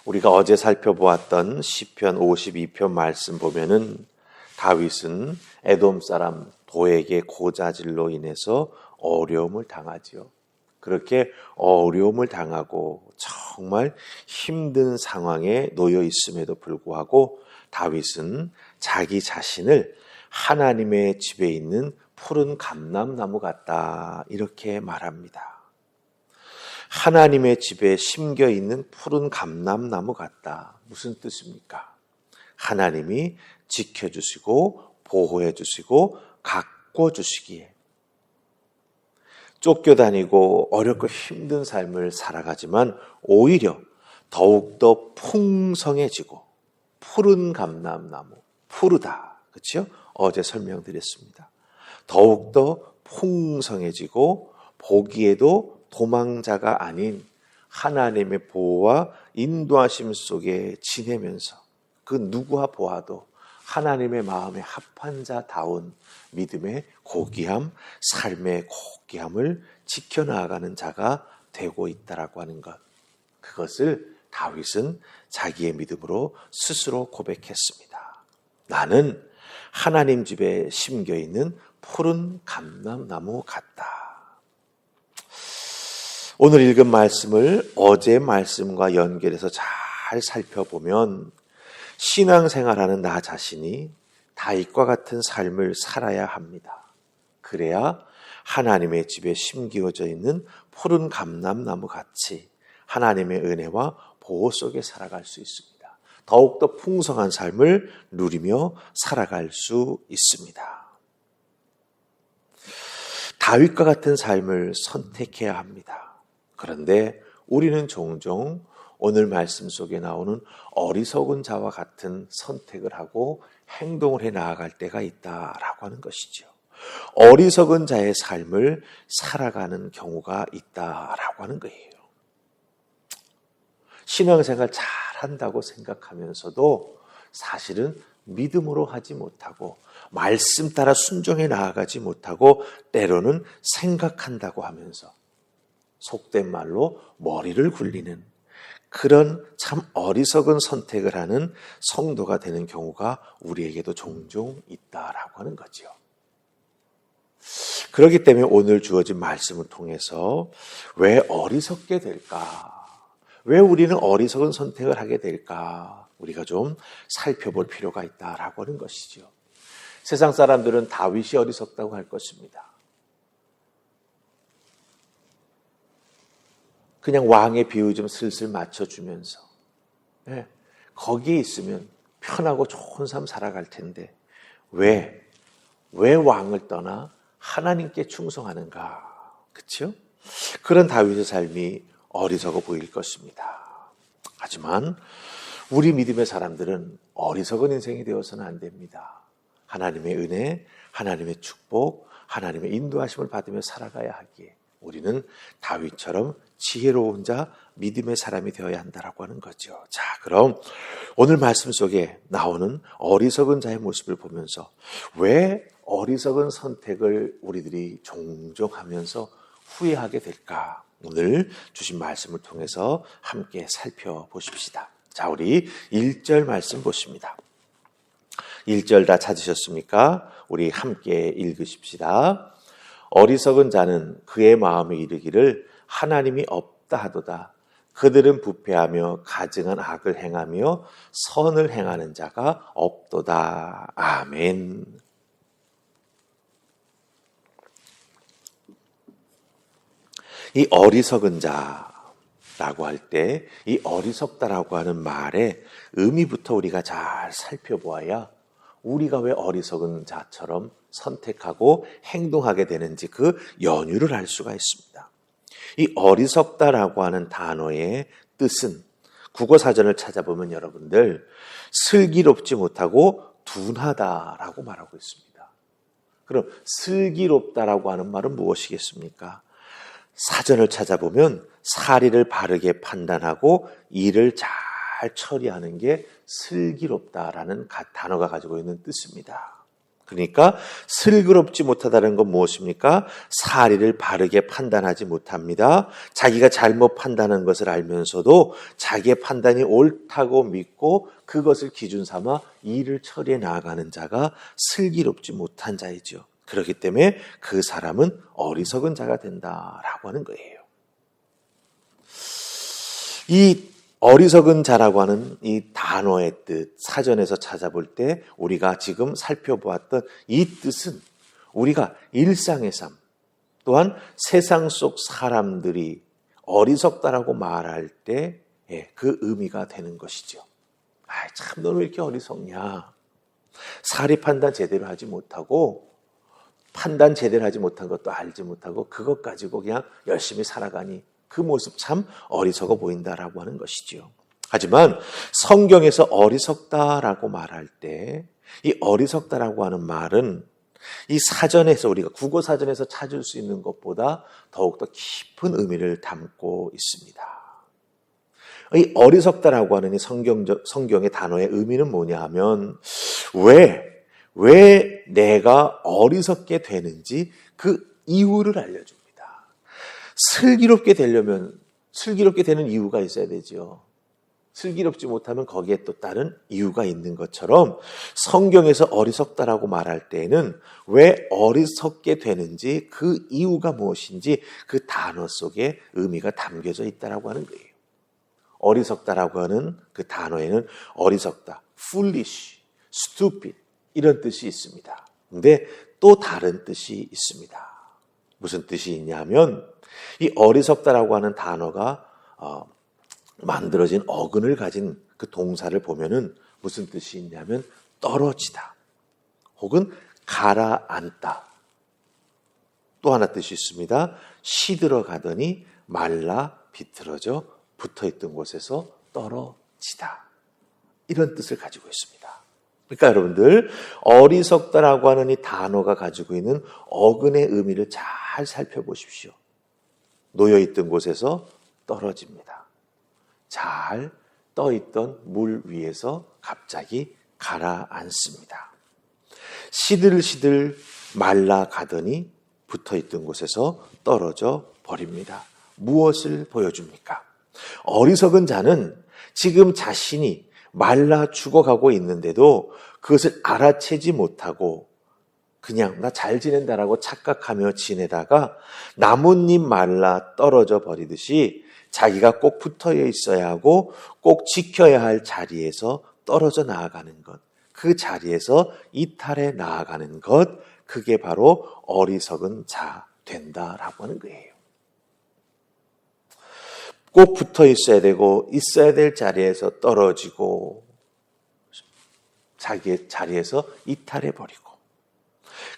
우리가 어제 살펴보았던 시편 52편 말씀 보면은 다윗은 에돔 사람 도에게 고자질로 인해서 어려움을 당하지요. 그렇게 어려움을 당하고 정말 힘든 상황에 놓여 있음에도 불구하고 다윗은 자기 자신을 하나님의 집에 있는 푸른 감람나무 같다 이렇게 말합니다. 하나님의 집에 심겨 있는 푸른 감람나무 같다. 무슨 뜻입니까? 하나님이 지켜주시고 보호해 주시고 가꿔 주시기에 쫓겨다니고 어렵고 힘든 삶을 살아가지만 오히려 더욱더 풍성해지고 푸른 감람나무, 푸르다. 그렇죠? 어제 설명드렸습니다. 더욱더 풍성해지고 보기에도 도망자가 아닌 하나님의 보호와 인도하심 속에 지내면서 그 누구와 보아도 하나님의 마음에 합한 자다운 믿음의 고귀함, 삶의 고귀함을 지켜나가는 자가 되고 있다라고 하는 것. 그것을 다윗은 자기의 믿음으로 스스로 고백했습니다. 나는 하나님 집에 심겨 있는 푸른 감람나무 같다. 오늘 읽은 말씀을 어제 말씀과 연결해서 잘 살펴보면 신앙생활하는 나 자신이 다윗과 같은 삶을 살아야 합니다. 그래야 하나님의 집에 심기어져 있는 푸른 감람나무 같이 하나님의 은혜와 보호 속에 살아갈 수 있습니다. 더욱더 풍성한 삶을 누리며 살아갈 수 있습니다. 다윗과 같은 삶을 선택해야 합니다. 그런데 우리는 종종 오늘 말씀 속에 나오는 어리석은 자와 같은 선택을 하고 행동을 해 나아갈 때가 있다라고 하는 것이죠. 어리석은 자의 삶을 살아가는 경우가 있다라고 하는 거예요. 신앙생활 잘한다고 생각하면서도 사실은 믿음으로 하지 못하고 말씀 따라 순종해 나아가지 못하고 때로는 생각한다고 하면서 속된 말로 머리를 굴리는 그런 참 어리석은 선택을 하는 성도가 되는 경우가 우리에게도 종종 있다라고 하는 거죠. 그렇기 때문에 오늘 주어진 말씀을 통해서 왜 어리석게 될까? 왜 우리는 어리석은 선택을 하게 될까? 우리가 좀 살펴볼 필요가 있다라고 하는 것이죠. 세상 사람들은 다윗이 어리석다고 할 것입니다. 그냥 왕의 비유 좀 슬슬 맞춰주면서 거기에 있으면 편하고 좋은 삶 살아갈 텐데 왜 왕을 떠나 하나님께 충성하는가? 그렇죠? 그런 다윗의 삶이 어리석어 보일 것입니다. 하지만 우리 믿음의 사람들은 어리석은 인생이 되어서는 안 됩니다. 하나님의 은혜, 하나님의 축복, 하나님의 인도하심을 받으며 살아가야 하기에 우리는 다윗처럼 지혜로운 자, 믿음의 사람이 되어야 한다라고 하는 거죠. 자, 그럼 오늘 말씀 속에 나오는 어리석은 자의 모습을 보면서 왜 어리석은 선택을 우리들이 종종 하면서 후회하게 될까? 오늘 주신 말씀을 통해서 함께 살펴보십시다. 자, 우리 1절 말씀 보십니다. 1절 다 찾으셨습니까? 우리 함께 읽으십시다. 어리석은 자는 그의 마음에 이르기를 하나님이 없다 하도다. 그들은 부패하며 가증한 악을 행하며 선을 행하는 자가 없도다. 아멘. 이 어리석은 자라고 할 때 이 어리석다라고 하는 말의 의미부터 우리가 잘 살펴보아야 우리가 왜 어리석은 자처럼 선택하고 행동하게 되는지 그 연유를 알 수가 있습니다. 이 어리석다라고 하는 단어의 뜻은 국어사전을 찾아보면 여러분들 슬기롭지 못하고 둔하다라고 말하고 있습니다. 그럼 슬기롭다라고 하는 말은 무엇이겠습니까? 사전을 찾아보면 사리를 바르게 판단하고 일을 잘 처리하는 게 슬기롭다라는 단어가 가지고 있는 뜻입니다. 그러니까 슬기롭지 못하다는 건 무엇입니까? 사리를 바르게 판단하지 못합니다. 자기가 잘못 판단한 것을 알면서도 자기의 판단이 옳다고 믿고 그것을 기준 삼아 일을 처리해 나아가는 자가 슬기롭지 못한 자이죠. 그렇기 때문에 그 사람은 어리석은 자가 된다라고 하는 거예요. 이 어리석은 자라고 하는 이 단어의 뜻, 사전에서 찾아볼 때 우리가 지금 살펴보았던 이 뜻은 우리가 일상의 삶, 또한 세상 속 사람들이 어리석다라고 말할 때 그 의미가 되는 것이죠. 참 너는 왜 이렇게 어리석냐? 사리 판단 제대로 하지 못하고 판단 제대로 하지 못한 것도 알지 못하고 그것 가지고 그냥 열심히 살아가니 그 모습 참 어리석어 보인다라고 하는 것이죠. 하지만 성경에서 어리석다라고 말할 때 이 어리석다라고 하는 말은 이 사전에서 우리가 국어 사전에서 찾을 수 있는 것보다 더욱더 깊은 의미를 담고 있습니다. 이 어리석다라고 하는 이 성경의 단어의 의미는 뭐냐 하면 왜 내가 어리석게 되는지 그 이유를 알려줍니다. 슬기롭게 되는 이유가 있어야 되죠. 슬기롭지 못하면 거기에 또 다른 이유가 있는 것처럼 성경에서 어리석다라고 말할 때에는 왜 어리석게 되는지 그 이유가 무엇인지 그 단어 속에 의미가 담겨져 있다라고 하는 거예요. 어리석다라고 하는 그 단어에는 어리석다, foolish, stupid 이런 뜻이 있습니다. 근데 또 다른 뜻이 있습니다. 무슨 뜻이 있냐면 이 어리석다라고 하는 단어가 만들어진 어근을 가진 그 동사를 보면은 무슨 뜻이 있냐면 떨어지다 혹은 가라앉다. 또 하나 뜻이 있습니다. 시들어가더니 말라 비틀어져 붙어있던 곳에서 떨어지다. 이런 뜻을 가지고 있습니다. 그러니까 여러분들 어리석다라고 하는 이 단어가 가지고 있는 어근의 의미를 잘 살펴보십시오. 놓여있던 곳에서 떨어집니다. 잘 떠있던 물 위에서 갑자기 가라앉습니다. 시들시들 말라가더니 붙어있던 곳에서 떨어져 버립니다. 무엇을 보여줍니까? 어리석은 자는 지금 자신이 말라 죽어가고 있는데도 그것을 알아채지 못하고 그냥 나 잘 지낸다라고 착각하며 지내다가 나뭇잎 말라 떨어져 버리듯이 자기가 꼭 붙어 있어야 하고 꼭 지켜야 할 자리에서 떨어져 나아가는 것, 그 자리에서 이탈해 나아가는 것, 그게 바로 어리석은 자 된다라고 하는 거예요. 꼭 붙어 있어야 되고 있어야 될 자리에서 떨어지고 자기의 자리에서 이탈해 버리고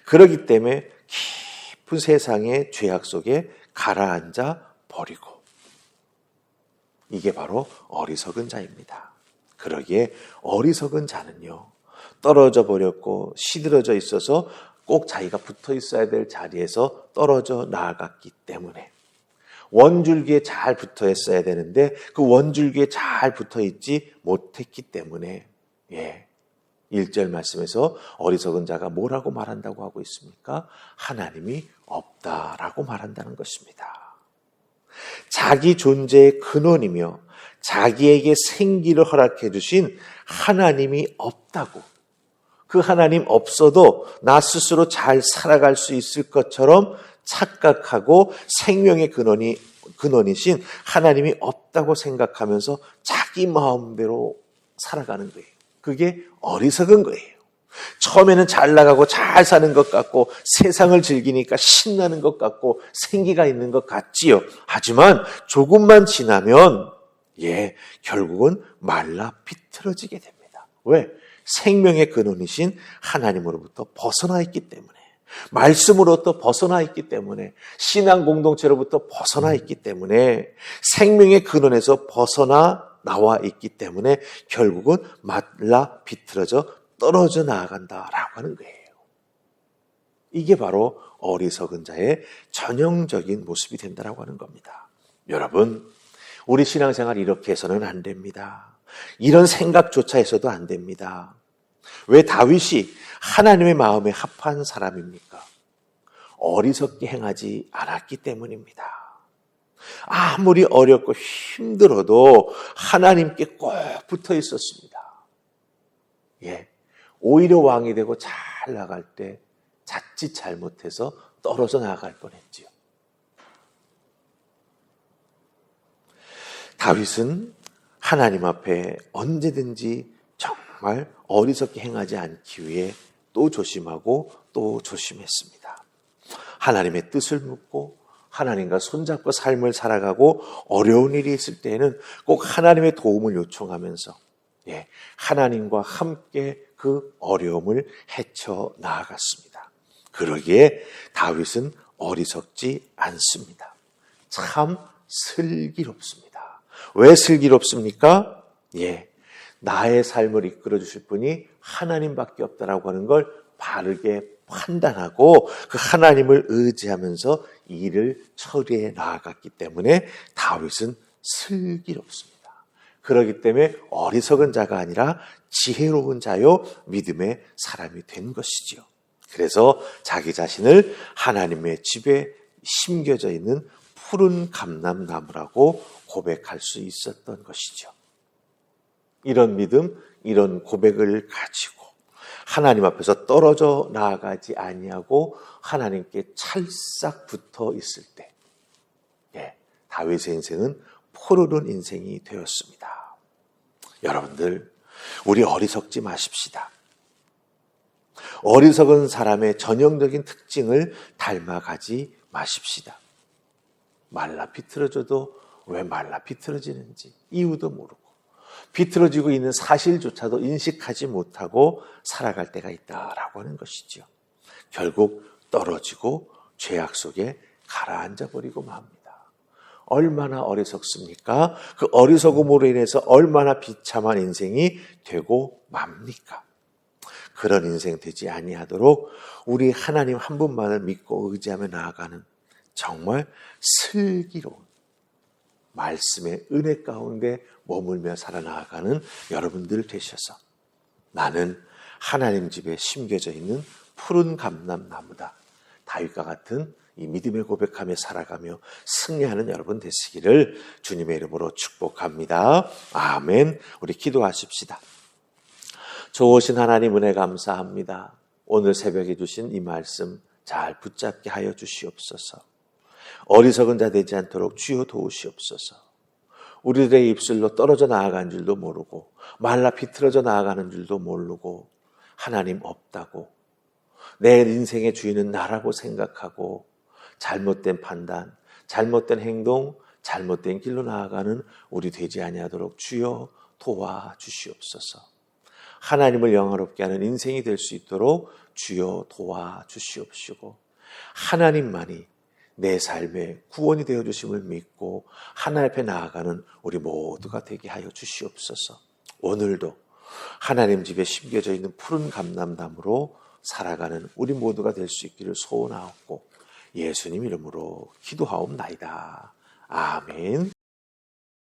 그러기 때문에 깊은 세상의 죄악 속에 가라앉아 버리고 이게 바로 어리석은 자입니다. 그러기에 어리석은 자는요 떨어져 버렸고 시들어져 있어서 꼭 자기가 붙어 있어야 될 자리에서 떨어져 나아갔기 때문에 원줄기에 잘 붙어 있어야 되는데 그 원줄기에 잘 붙어 있지 못했기 때문에 1절 말씀에서 어리석은 자가 뭐라고 말한다고 하고 있습니까? 하나님이 없다라고 말한다는 것입니다. 자기 존재의 근원이며 자기에게 생기를 허락해 주신 하나님이 없다고 그 하나님 없어도 나 스스로 잘 살아갈 수 있을 것처럼 착각하고 생명의 근원이신 하나님이 없다고 생각하면서 자기 마음대로 살아가는 거예요. 그게 어리석은 거예요. 처음에는 잘 나가고 잘 사는 것 같고 세상을 즐기니까 신나는 것 같고 생기가 있는 것 같지요. 하지만 조금만 지나면 결국은 말라 비틀어지게 됩니다. 왜? 생명의 근원이신 하나님으로부터 벗어나 있기 때문에 말씀으로부터 벗어나 있기 때문에 신앙 공동체로부터 벗어나 있기 때문에 생명의 근원에서 벗어나 나와 있기 때문에 결국은 말라 비틀어져 떨어져 나아간다라고 하는 거예요. 이게 바로 어리석은 자의 전형적인 모습이 된다라고 하는 겁니다. 여러분, 우리 신앙생활 이렇게 해서는 안 됩니다. 이런 생각조차 해서도 안 됩니다. 왜 다윗이 하나님의 마음에 합한 사람입니까? 어리석게 행하지 않았기 때문입니다. 아무리 어렵고 힘들어도 하나님께 꼭 붙어 있었습니다. 예, 오히려 왕이 되고 잘 나갈 때 자칫 잘못해서 떨어져 나갈 뻔했지요. 다윗은 하나님 앞에 언제든지 정말 어리석게 행하지 않기 위해 또 조심하고 또 조심했습니다. 하나님의 뜻을 묻고 하나님과 손잡고 삶을 살아가고 어려운 일이 있을 때에는 꼭 하나님의 도움을 요청하면서 하나님과 함께 그 어려움을 헤쳐 나아갔습니다. 그러기에 다윗은 어리석지 않습니다. 참 슬기롭습니다. 왜 슬기롭습니까? 나의 삶을 이끌어 주실 분이 하나님밖에 없다라고 하는 걸 바르게 판단하고 그 하나님을 의지하면서 일을 처리해 나아갔기 때문에 다윗은 슬기롭습니다. 그렇기 때문에 어리석은 자가 아니라 지혜로운 자요 믿음의 사람이 된 것이지요. 그래서 자기 자신을 하나님의 집에 심겨져 있는 푸른 감람나무라고 고백할 수 있었던 것이죠. 이런 믿음, 이런 고백을 가지고 하나님 앞에서 떨어져 나아가지 아니하고 하나님께 찰싹 붙어 있을 때 다윗의 인생은 푸르른 인생이 되었습니다. 여러분들, 우리 어리석지 마십시다. 어리석은 사람의 전형적인 특징을 닮아가지 마십시다. 말라 비틀어져도 왜 말라 비틀어지는지 이유도 모르고 비틀어지고 있는 사실조차도 인식하지 못하고 살아갈 때가 있다라고 하는 것이죠. 결국 떨어지고 죄악 속에 가라앉아 버리고 맙니다. 얼마나 어리석습니까? 그 어리석음으로 인해서 얼마나 비참한 인생이 되고 맙니까? 그런 인생 되지 아니하도록 우리 하나님 한 분만을 믿고 의지하며 나아가는 정말 슬기로운 말씀의 은혜 가운데 머물며 살아나가는 여러분들 되셔서 나는 하나님 집에 심겨져 있는 푸른 감람나무다. 다윗과 같은 이 믿음의 고백하며 살아가며 승리하는 여러분 되시기를 주님의 이름으로 축복합니다. 아멘. 우리 기도하십시다. 좋으신 하나님 은혜 감사합니다. 오늘 새벽에 주신 이 말씀 잘 붙잡게 하여 주시옵소서. 어리석은 자 되지 않도록 주여 도우시옵소서. 우리들의 입술로 떨어져 나아간 줄도 모르고 말라 비틀어져 나아가는 줄도 모르고 하나님 없다고 내 인생의 주인은 나라고 생각하고 잘못된 판단, 잘못된 행동, 잘못된 길로 나아가는 우리 되지 아니하도록 주여 도와주시옵소서. 하나님을 영화롭게 하는 인생이 될 수 있도록 주여 도와주시옵시고 하나님만이 내 삶의 구원이 되어주심을 믿고 하나님 앞에 나아가는 우리 모두가 되게 하여 주시옵소서. 오늘도 하나님 집에 심겨져 있는 푸른 감람나무로 살아가는 우리 모두가 될 수 있기를 소원하옵고 예수님 이름으로 기도하옵나이다. 아멘.